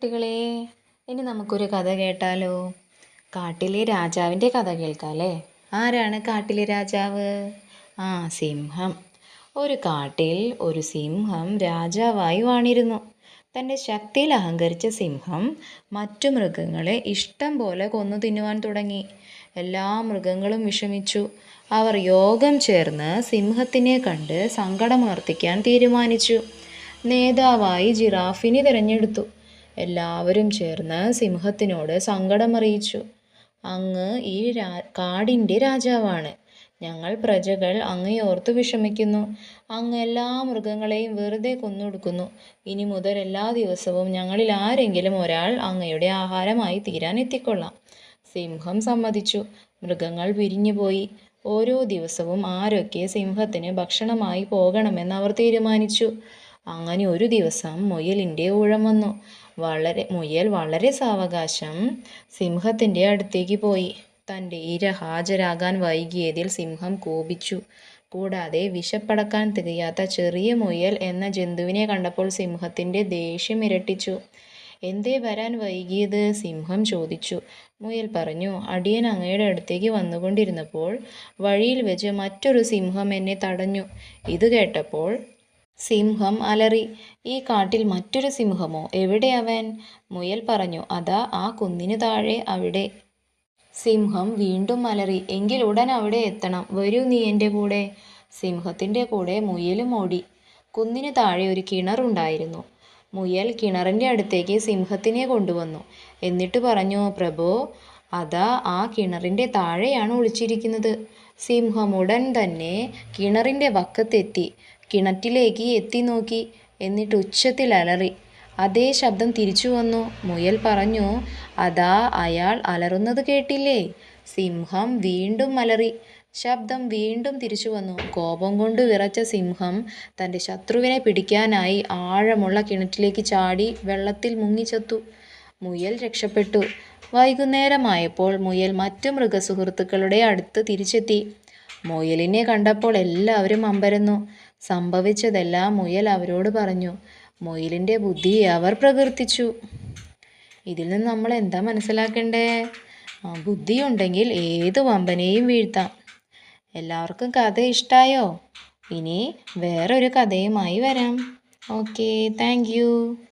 കുട്ടികളെ, ഇനി നമുക്കൊരു കഥ കേട്ടാലോ? കാട്ടിലെ രാജാവിൻ്റെ കഥ കേൾക്കാം അല്ലേ? ആരാണ് കാട്ടിലെ രാജാവ്? സിംഹം. ഒരു കാട്ടിൽ ഒരു സിംഹം രാജാവായി വാണിരുന്നു. തൻ്റെ ശക്തിയിൽ അഹങ്കരിച്ച സിംഹം മറ്റു മൃഗങ്ങളെ ഇഷ്ടം പോലെ കൊന്നു തിന്നുവാൻ തുടങ്ങി. എല്ലാ മൃഗങ്ങളും വിഷമിച്ചു. അവർ യോഗം ചേർന്ന് സിംഹത്തിനെ കണ്ട് സങ്കടമുണർത്തിക്കാൻ തീരുമാനിച്ചു. നേതാവായി ജിറാഫിനെ തിരഞ്ഞെടുത്തു. എല്ലാവരും ചേർന്ന് സിംഹത്തിനോട് സങ്കടമറിയിച്ചു. അങ്ങ് ഈ കാടിൻ്റെ രാജാവാണ്. ഞങ്ങൾ പ്രജകൾ അങ്ങയോർത്ത് വിഷമിക്കുന്നു. അങ്ങ് എല്ലാ മൃഗങ്ങളെയും വെറുതെ കൊന്നൊടുക്കുന്നു. ഇനി മുതൽ എല്ലാ ദിവസവും ഞങ്ങളിൽ ആരെങ്കിലും ഒരാൾ അങ്ങയുടെ ആഹാരമായി തീരാൻ എത്തിക്കൊള്ളാം. സിംഹം സമ്മതിച്ചു. മൃഗങ്ങൾ പിരിഞ്ഞുപോയി. ഓരോ ദിവസവും ആരൊക്കെ സിംഹത്തിന് ഭക്ഷണമായി പോകണമെന്ന് അവർ തീരുമാനിച്ചു. അങ്ങനെ ഒരു ദിവസം മുയലിൻ്റെ ഊഴം വന്നു. മുയൽ വളരെ സാവകാശം സിംഹത്തിൻ്റെ അടുത്തേക്ക് പോയി. തൻ്റെ ഇര ഹാജരാകാൻ വൈകിയതിൽ സിംഹം കോപിച്ചു. കൂടാതെ വിശപ്പടക്കാൻ തികയാത്ത ചെറിയ മുയൽ എന്ന ജന്തുവിനെ കണ്ടപ്പോൾ സിംഹത്തിൻ്റെ ദേഷ്യം ഇരട്ടിച്ചു. എന്തേ വരാൻ വൈകിയത്? സിംഹം ചോദിച്ചു. മുയൽ പറഞ്ഞു, അടിയൻ അങ്ങയുടെ അടുത്തേക്ക് വന്നുകൊണ്ടിരുന്നപ്പോൾ വഴിയിൽ വെച്ച് മറ്റൊരു സിംഹം എന്നെ തടഞ്ഞു. ഇത് കേട്ടപ്പോൾ സിംഹം അലറി. ഈ കാട്ടിൽ മറ്റൊരു സിംഹമോ? എവിടെ അവൻ? മുയൽ പറഞ്ഞു, അതാ ആ കുന്നിനു താഴെ അവിടെ. സിംഹം വീണ്ടും അലറി. എങ്കിൽ ഉടൻ അവിടെ എത്തണം. വരൂ നീ എൻ്റെ കൂടെ. സിംഹത്തിൻ്റെ കൂടെ മുയലും ഓടി. കുന്നിനു താഴെ ഒരു കിണറുണ്ടായിരുന്നു. മുയൽ കിണറിൻ്റെ അടുത്തേക്ക് സിംഹത്തിനെ കൊണ്ടുവന്നു. എന്നിട്ട് പറഞ്ഞു, പ്രഭോ, അതാ ആ കിണറിൻ്റെ താഴെയാണ് ഒളിച്ചിരിക്കുന്നത്. സിംഹം ഉടൻ തന്നെ കിണറിൻ്റെ വക്കത്തെത്തി. കിണറ്റിലേക്ക് എത്തി നോക്കി. എന്നിട്ട് ഉച്ചത്തിൽ അലറി. അതേ ശബ്ദം തിരിച്ചു വന്നു. മുയൽ പറഞ്ഞു, അതാ അയാൾ അലറുന്നത് കേട്ടില്ലേ? സിംഹം വീണ്ടും അലറി. ശബ്ദം വീണ്ടും തിരിച്ചു വന്നു. കോപം കൊണ്ട് വിറച്ച സിംഹം തൻ്റെ ശത്രുവിനെ പിടിക്കാനായി ആഴമുള്ള കിണറ്റിലേക്ക് ചാടി വെള്ളത്തിൽ മുങ്ങിച്ചത്തു. മുയൽ രക്ഷപ്പെട്ടു. വൈകുന്നേരമായപ്പോൾ മുയൽ മറ്റു മൃഗസുഹൃത്തുക്കളുടെ അടുത്ത് തിരിച്ചെത്തി. മുയലിനെ കണ്ടപ്പോൾ എല്ലാവരും അമ്പരന്നു. സംഭവിച്ചതെല്ലാം മുയൽ അവരോട് പറഞ്ഞു. മുയലിൻ്റെ ബുദ്ധി അവർ പ്രകീർത്തിച്ചു. ഇതിൽ നിന്ന് നമ്മൾ എന്താ മനസ്സിലാക്കണ്ടേ? ബുദ്ധിയുണ്ടെങ്കിൽ ഏത് വമ്പനെയും വീഴ്ത്താം. എല്ലാവർക്കും കഥ ഇഷ്ടമായോ? ഇനി വേറൊരു കഥയുമായി വരാം. Okay, thank you.